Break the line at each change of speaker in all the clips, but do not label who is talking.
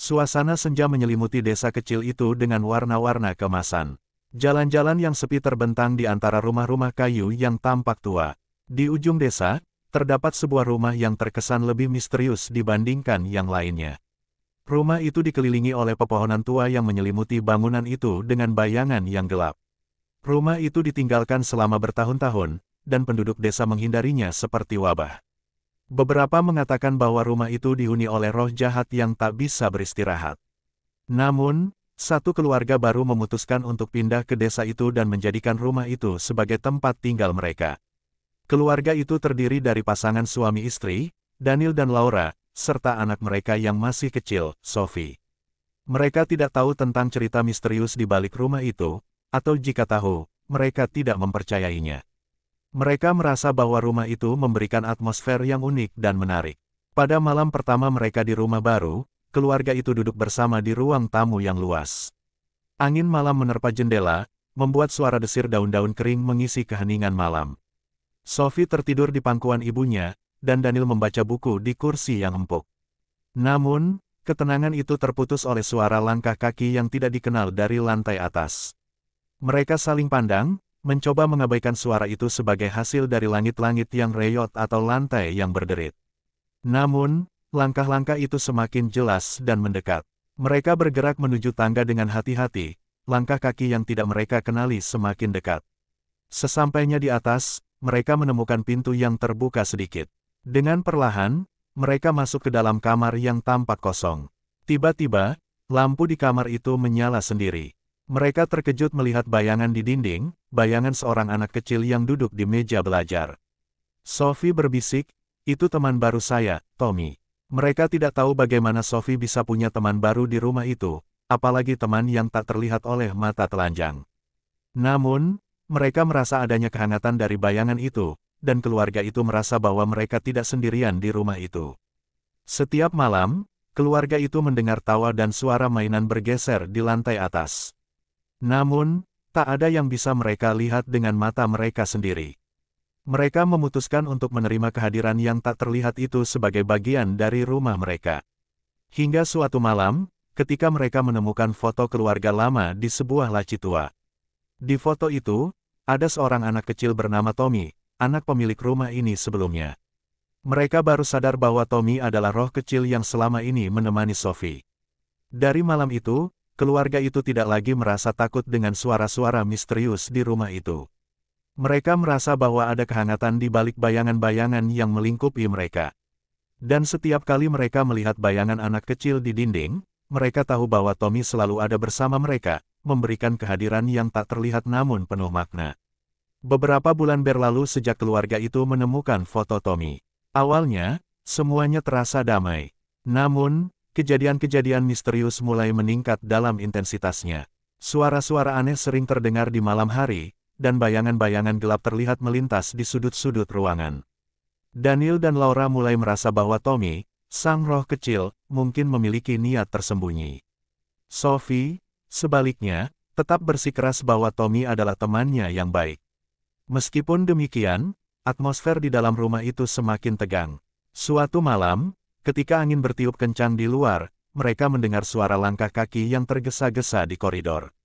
Suasana senja menyelimuti desa kecil itu dengan warna-warna kemasan. Jalan-jalan yang sepi terbentang di antara rumah-rumah kayu yang tampak tua. Di ujung desa, terdapat sebuah rumah yang terkesan lebih misterius dibandingkan yang lainnya. Rumah itu dikelilingi oleh pepohonan tua yang menyelimuti bangunan itu dengan bayangan yang gelap. Rumah itu ditinggalkan selama bertahun-tahun, dan penduduk desa menghindarinya seperti wabah. Beberapa mengatakan bahwa rumah itu dihuni oleh roh jahat yang tak bisa beristirahat. Namun, satu keluarga baru memutuskan untuk pindah ke desa itu dan menjadikan rumah itu sebagai tempat tinggal mereka. Keluarga itu terdiri dari pasangan suami istri, Daniel dan Laura, serta anak mereka yang masih kecil, Sophie. Mereka tidak tahu tentang cerita misterius di balik rumah itu, atau jika tahu, mereka tidak mempercayainya. Mereka merasa bahwa rumah itu memberikan atmosfer yang unik dan menarik. Pada malam pertama mereka di rumah baru, keluarga itu duduk bersama di ruang tamu yang luas. Angin malam menerpa jendela, membuat suara desir daun-daun kering mengisi keheningan malam. Sophie tertidur di pangkuan ibunya, dan Daniel membaca buku di kursi yang empuk. Namun, ketenangan itu terputus oleh suara langkah kaki yang tidak dikenal dari lantai atas. Mereka saling pandang, mencoba mengabaikan suara itu sebagai hasil dari langit-langit yang reyot atau lantai yang berderit. Namun, langkah-langkah itu semakin jelas dan mendekat. Mereka bergerak menuju tangga dengan hati-hati, langkah kaki yang tidak mereka kenali semakin dekat. Sesampainya di atas, mereka menemukan pintu yang terbuka sedikit. Dengan perlahan, mereka masuk ke dalam kamar yang tampak kosong. Tiba-tiba, lampu di kamar itu menyala sendiri. Mereka terkejut melihat bayangan di dinding, bayangan seorang anak kecil yang duduk di meja belajar. Sophie berbisik, "Itu teman baru saya, Tommy." Mereka tidak tahu bagaimana Sophie bisa punya teman baru di rumah itu, apalagi teman yang tak terlihat oleh mata telanjang. Namun, mereka merasa adanya kehangatan dari bayangan itu, dan keluarga itu merasa bahwa mereka tidak sendirian di rumah itu. Setiap malam, keluarga itu mendengar tawa dan suara mainan bergeser di lantai atas. Namun, tak ada yang bisa mereka lihat dengan mata mereka sendiri. Mereka memutuskan untuk menerima kehadiran yang tak terlihat itu sebagai bagian dari rumah mereka. Hingga suatu malam, ketika mereka menemukan foto keluarga lama di sebuah laci tua. Di foto itu, ada seorang anak kecil bernama Tommy, anak pemilik rumah ini sebelumnya. Mereka baru sadar bahwa Tommy adalah roh kecil yang selama ini menemani Sophie. Dari malam itu, keluarga itu tidak lagi merasa takut dengan suara-suara misterius di rumah itu. Mereka merasa bahwa ada kehangatan di balik bayangan-bayangan yang melingkupi mereka. Dan setiap kali mereka melihat bayangan anak kecil di dinding, mereka tahu bahwa Tommy selalu ada bersama mereka, memberikan kehadiran yang tak terlihat namun penuh makna. Beberapa bulan berlalu sejak keluarga itu menemukan foto Tommy. Awalnya, semuanya terasa damai. Namun, kejadian-kejadian misterius mulai meningkat dalam intensitasnya. Suara-suara aneh sering terdengar di malam hari, dan bayangan-bayangan gelap terlihat melintas di sudut-sudut ruangan. Daniel dan Laura mulai merasa bahwa Tommy, sang roh kecil, mungkin memiliki niat tersembunyi. Sophie, sebaliknya, tetap bersikeras bahwa Tommy adalah temannya yang baik. Meskipun demikian, atmosfer di dalam rumah itu semakin tegang. Suatu malam, ketika angin bertiup kencang di luar, mereka mendengar suara langkah kaki yang tergesa-gesa di koridor.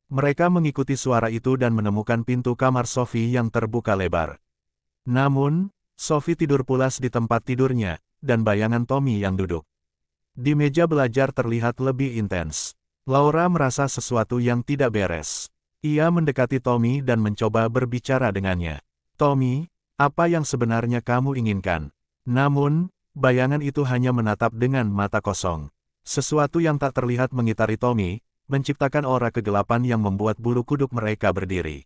Mereka mengikuti suara itu dan menemukan pintu kamar Sophie yang terbuka lebar. Namun, Sophie tidur pulas di tempat tidurnya, dan bayangan Tommy yang duduk di meja belajar terlihat lebih intens. Laura merasa sesuatu yang tidak beres. Ia mendekati Tommy dan mencoba berbicara dengannya. "Tommy, apa yang sebenarnya kamu inginkan?" Namun, bayangan itu hanya menatap dengan mata kosong. Sesuatu yang tak terlihat mengitari Tommy, menciptakan aura kegelapan yang membuat bulu kuduk mereka berdiri.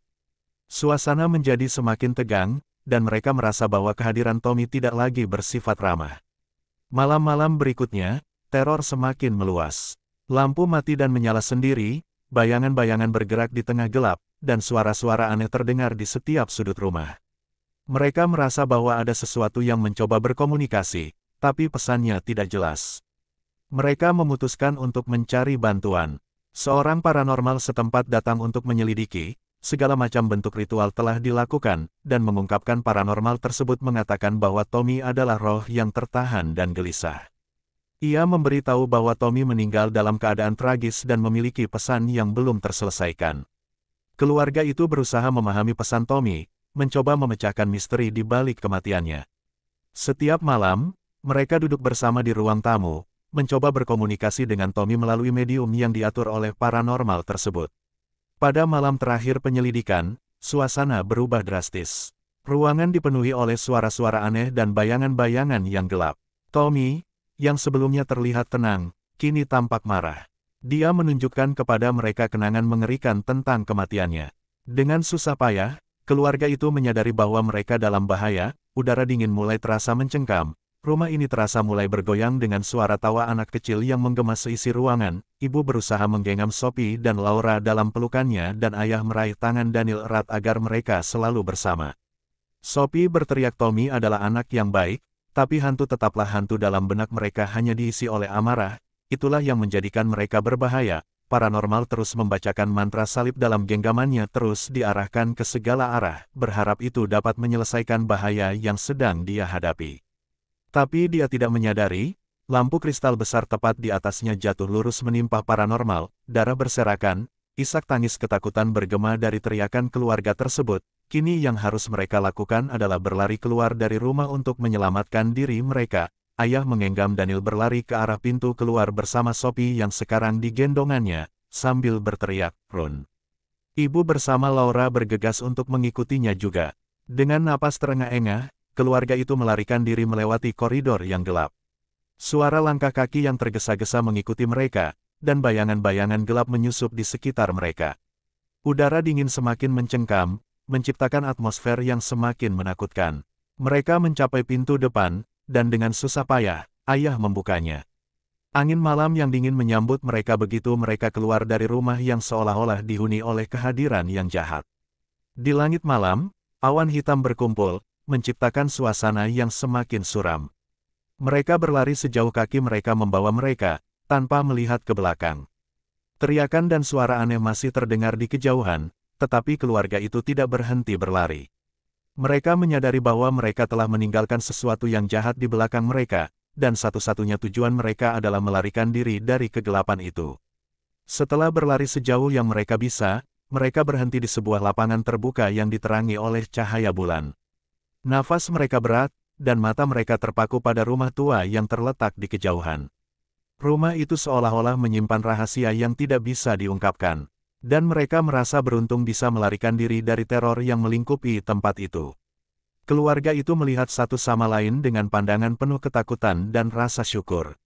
Suasana menjadi semakin tegang, dan mereka merasa bahwa kehadiran Tommy tidak lagi bersifat ramah. Malam-malam berikutnya, teror semakin meluas. Lampu mati dan menyala sendiri, bayangan-bayangan bergerak di tengah gelap, dan suara-suara aneh terdengar di setiap sudut rumah. Mereka merasa bahwa ada sesuatu yang mencoba berkomunikasi, tapi pesannya tidak jelas. Mereka memutuskan untuk mencari bantuan. Seorang paranormal setempat datang untuk menyelidiki. Segala macam bentuk ritual telah dilakukan, dan mengungkapkan paranormal tersebut mengatakan bahwa Tommy adalah roh yang tertahan dan gelisah. Ia memberitahu bahwa Tommy meninggal dalam keadaan tragis dan memiliki pesan yang belum terselesaikan. Keluarga itu berusaha memahami pesan Tommy, mencoba memecahkan misteri di balik kematiannya. Setiap malam, mereka duduk bersama di ruang tamu, mencoba berkomunikasi dengan Tommy melalui medium yang diatur oleh paranormal tersebut. Pada malam terakhir penyelidikan, suasana berubah drastis. Ruangan dipenuhi oleh suara-suara aneh dan bayangan-bayangan yang gelap. Tommy, yang sebelumnya terlihat tenang, kini tampak marah. Dia menunjukkan kepada mereka kenangan mengerikan tentang kematiannya. Dengan susah payah, keluarga itu menyadari bahwa mereka dalam bahaya, udara dingin mulai terasa mencengkam. Rumah ini terasa mulai bergoyang dengan suara tawa anak kecil yang menggema seisi ruangan. Ibu berusaha menggenggam Sophie dan Laura dalam pelukannya dan ayah meraih tangan Daniel erat agar mereka selalu bersama. Sophie berteriak Tommy adalah anak yang baik, tapi hantu tetaplah hantu dalam benak mereka hanya diisi oleh amarah, itulah yang menjadikan mereka berbahaya. Paranormal terus membacakan mantra salib dalam genggamannya terus diarahkan ke segala arah, berharap itu dapat menyelesaikan bahaya yang sedang dia hadapi. Tapi dia tidak menyadari, lampu kristal besar tepat di atasnya jatuh lurus menimpa paranormal, darah berserakan, isak tangis ketakutan bergema dari teriakan keluarga tersebut. Kini yang harus mereka lakukan adalah berlari keluar dari rumah untuk menyelamatkan diri mereka. Ayah mengenggam Daniel berlari ke arah pintu keluar bersama Sophie yang sekarang digendongannya, sambil berteriak, "Run!" Ibu bersama Laura bergegas untuk mengikutinya juga. Dengan napas terengah-engah, keluarga itu melarikan diri melewati koridor yang gelap. Suara langkah kaki yang tergesa-gesa mengikuti mereka, dan bayangan-bayangan gelap menyusup di sekitar mereka. Udara dingin semakin mencengkam, menciptakan atmosfer yang semakin menakutkan. Mereka mencapai pintu depan, dan dengan susah payah, ayah membukanya. Angin malam yang dingin menyambut mereka begitu mereka keluar dari rumah yang seolah-olah dihuni oleh kehadiran yang jahat. Di langit malam, awan hitam berkumpul, menciptakan suasana yang semakin suram. Mereka berlari sejauh kaki mereka membawa mereka, tanpa melihat ke belakang. Teriakan dan suara aneh masih terdengar di kejauhan, tetapi keluarga itu tidak berhenti berlari. Mereka menyadari bahwa mereka telah meninggalkan sesuatu yang jahat di belakang mereka, dan satu-satunya tujuan mereka adalah melarikan diri dari kegelapan itu. Setelah berlari sejauh yang mereka bisa, mereka berhenti di sebuah lapangan terbuka yang diterangi oleh cahaya bulan. Nafas mereka berat, dan mata mereka terpaku pada rumah tua yang terletak di kejauhan. Rumah itu seolah-olah menyimpan rahasia yang tidak bisa diungkapkan. Dan mereka merasa beruntung bisa melarikan diri dari teror yang melingkupi tempat itu. Keluarga itu melihat satu sama lain dengan pandangan penuh ketakutan dan rasa syukur.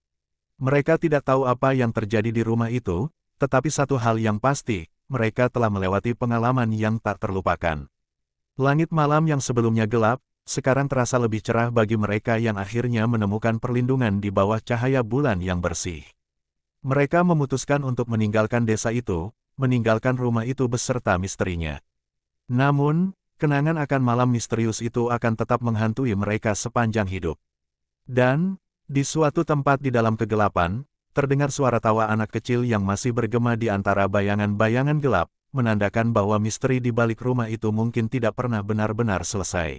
Mereka tidak tahu apa yang terjadi di rumah itu, tetapi satu hal yang pasti, mereka telah melewati pengalaman yang tak terlupakan. Langit malam yang sebelumnya gelap, sekarang terasa lebih cerah bagi mereka yang akhirnya menemukan perlindungan di bawah cahaya bulan yang bersih. Mereka memutuskan untuk meninggalkan desa itu, meninggalkan rumah itu beserta misterinya. Namun, kenangan akan malam misterius itu akan tetap menghantui mereka sepanjang hidup. Dan, di suatu tempat di dalam kegelapan, terdengar suara tawa anak kecil yang masih bergema di antara bayangan-bayangan gelap, menandakan bahwa misteri di balik rumah itu mungkin tidak pernah benar-benar selesai.